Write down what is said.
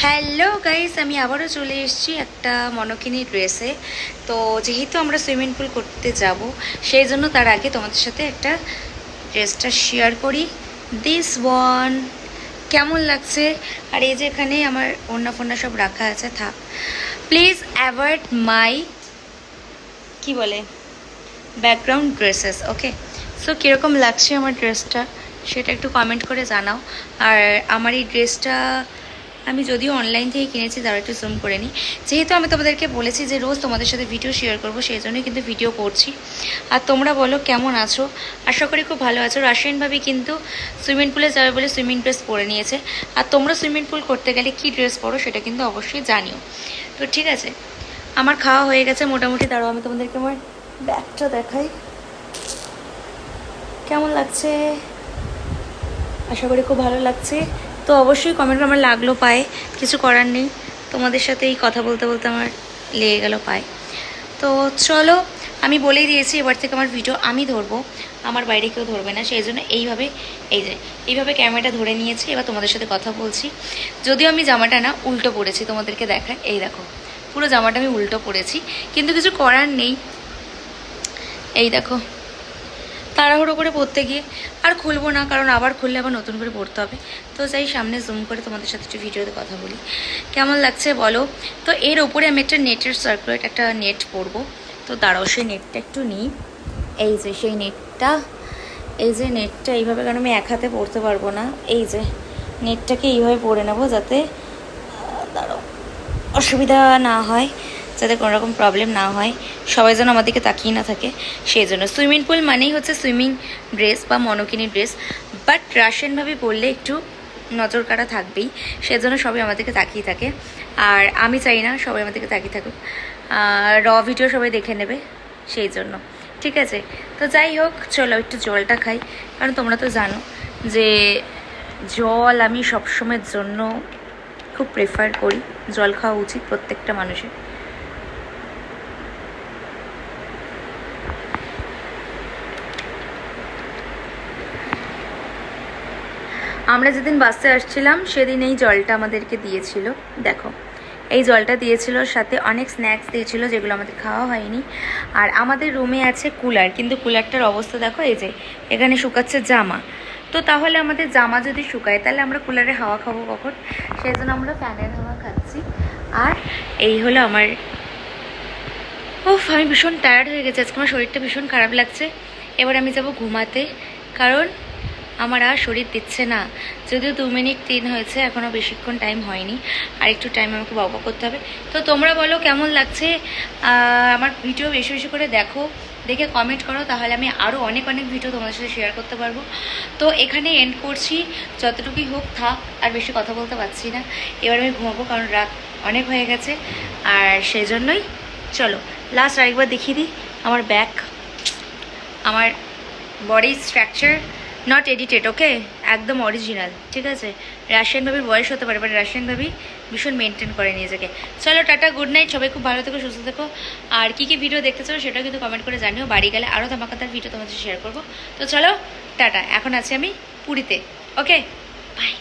Hello guys, আমি আবারও চলে এসেছি একটা মনকিনী ড্রেসে। তো যেহেতু আমরা সুইমিং পুল করতে যাব, সেই জন্য তার আগে তোমাদের সাথে একটা ড্রেসটা শেয়ার করি। দিস ওয়ান কেমন লাগছে? আর এই যে এখানে আমার ওড়না ফোড়না সব রাখা আছে, থাক। প্লিজ অ্যাভয়েড মাই কি বলে ব্যাকগ্রাউন্ড ড্রেসেস। ওকে, সো কীরকম লাগছে আমার ড্রেসটা সেটা একটু কমেন্ট করে জানাও। আর আমার এই ড্রেসটা আমি যদিও অনলাইন থেকে কিনেছি, তারা একটু জুম করে নিই। যেহেতু আমি তোমাদেরকে বলেছি যে রোজ তোমাদের সাথে ভিডিও শেয়ার করবো, সেই জন্যই কিন্তু ভিডিও করছি। আর তোমরা বলো কেমন আছো? আশা করি খুব ভালো আছো। রাশিয়ানভাবে কিন্তু সুইমিং পুলে যাবে বলে সুইমিং ড্রেস পরে নিয়েছে। আর তোমরা সুইমিং পুল করতে গেলে কী ড্রেস পরো সেটা কিন্তু অবশ্যই জানিও। তো ঠিক আছে, আমার খাওয়া হয়ে গেছে মোটামুটি। দাঁড়াও আমি তোমাদেরকে আমার ব্যাগটা দেখাই, কেমন লাগছে। আশা করি খুব ভালো লাগছে। তো অবশ্যই কমেন্ট আমার লাগলো পায়ে, কিছু করার নেই। তোমাদের সাথে এই কথা বলতে বলতে আমার লেগে গেল পায়ে। তো চলো, আমি বলেই দিয়েছি এবার থেকে আমার ভিডিও আমি ধরবো, আমার বাইরে কেউ ধরবে না। সেই জন্য এইভাবে ক্যামেরাটা ধরে নিয়েছি। এবার তোমাদের সাথে কথা বলছি। যদিও আমি জামাটা না উল্টো পরেছি, তোমাদেরকে দেখায়। এই দেখো, পুরো জামাটা আমি উল্টো পরেছি, কিন্তু কিছু করার নেই। এই দেখো, তাড়াহুড়ো করে পড়তে গিয়ে আর খুলবো না, কারণ আবার খুললে আবার নতুন করে পড়তে হবে। তো যাই সামনে জুম করে তোমাদের সাথে একটু ভিডিওতে কথা বলি, কেমন লাগছে বলো। তো এর ওপরে আমি একটা নেটের সার্কুলেট একটা নেট পরবো। তো দাঁড়াও, সেই নেটটা একটু নিই। এই যে সেই নেটটা, এই যে নেটটা এইভাবে, কারণ আমি এক হাতে পড়তে পারবো না। এই যে নেটটাকে এইভাবে পরে নেবো, যাতে দাঁড়াও অসুবিধা না হয়, যাতে কোনো রকম প্রবলেম না হয়, সবাই যেন আমার দিকে তাকিয়ে না থাকে। সেই জন্য সুইমিং পুল মানেই হচ্ছে সুইমিং ড্রেস বা মনকিনি ড্রেস, বাট রাশিয়ানভাবে পরলে একটু নজর কাটা থাকবেই। সেজন্য সবাই আমার দিকে তাকিয়ে থাকে, আর আমি চাই না সবাই আমার দিকে তাকিয়ে থাকুক। র ভিডিও সবাই দেখে নেবে, সেই জন্য। ঠিক আছে, তো যাই হোক, চলো একটু জলটা খাই, কারণ তোমরা তো জানো যে জল আমি সবসময়ের জন্য খুব প্রেফার করি। জল খাওয়া উচিত প্রত্যেকটা মানুষের। আমরা যেদিন বাসে আসছিলাম সেদিন এই জলটা আমাদেরকে দিয়েছিল। দেখো, এই জলটা দিয়েছিল, সাথে অনেক স্ন্যাক্স দিয়েছিল যেগুলো আমাদের খাওয়া হয়নি। আর আমাদের রুমে আছে কুলার, কিন্তু কুলারটার অবস্থা দেখো, এই যে এখানে শুকাচ্ছে জামা। তো তাহলে আমাদের জামা যদি শুকায়, তাহলে আমরা কুলারে হাওয়া খাবো কখন? সেই জন্য আমরা ফ্যানের হাওয়া খাচ্ছি। আর এই হলো আমার, আমি ভীষণ টায়ার্ড হয়ে গেছি আজকে, আমার শরীরটা ভীষণ খারাপ লাগছে। এবার আমি যাব ঘুমাতে, কারণ আমার আর শরীর দিচ্ছে না। যদিও 2 মিনিট 3 হয়েছে, এখনও বেশিক্ষণ টাইম হয়নি, আর একটু টাইম আমাকে বকবক করতে হবে। তো তোমরা বলো কেমন লাগছে। আমার ভিডিও বেশি বেশি করে দেখো, দেখে কমেন্ট করো, তাহলে আমি আরও অনেক অনেক ভিডিও তোমাদের সাথে শেয়ার করতে পারবো। তো এখানে এন্ড করছি, যতটুকুই হোক থাক, আর বেশি কথা বলতে পারছি না। এবার আমি ঘুমাবো, কারণ রাত অনেক হয়ে গেছে। আর সেই জন্যই চলো লাস্ট আরেকবার দেখিয়ে দিই আমার ব্যাক, আমার বডি স্ট্রাকচার নট এডিটেড, ওকে, একদম অরিজিনাল। ঠিক আছে, রাশিয়ান ভাবির বয়স হতে পারে, বাট রাশিয়ান ভাবি ভীষণ মেনটেন করে নিজেকে। চলো টাটা, গুড নাইট, সবাই খুব ভালো থেকো, সুস্থ থেকো। আর কী কী ভিডিও দেখতে চাও সেটাও কিন্তু কমেন্ট করে জানিও। বাড়ি গেলে আরও ধামাকাদার ভিডিও তোমাদের শেয়ার করবো। তো চলো টাটা, এখন আছি আমি পুরীতে। ওকে, বাই।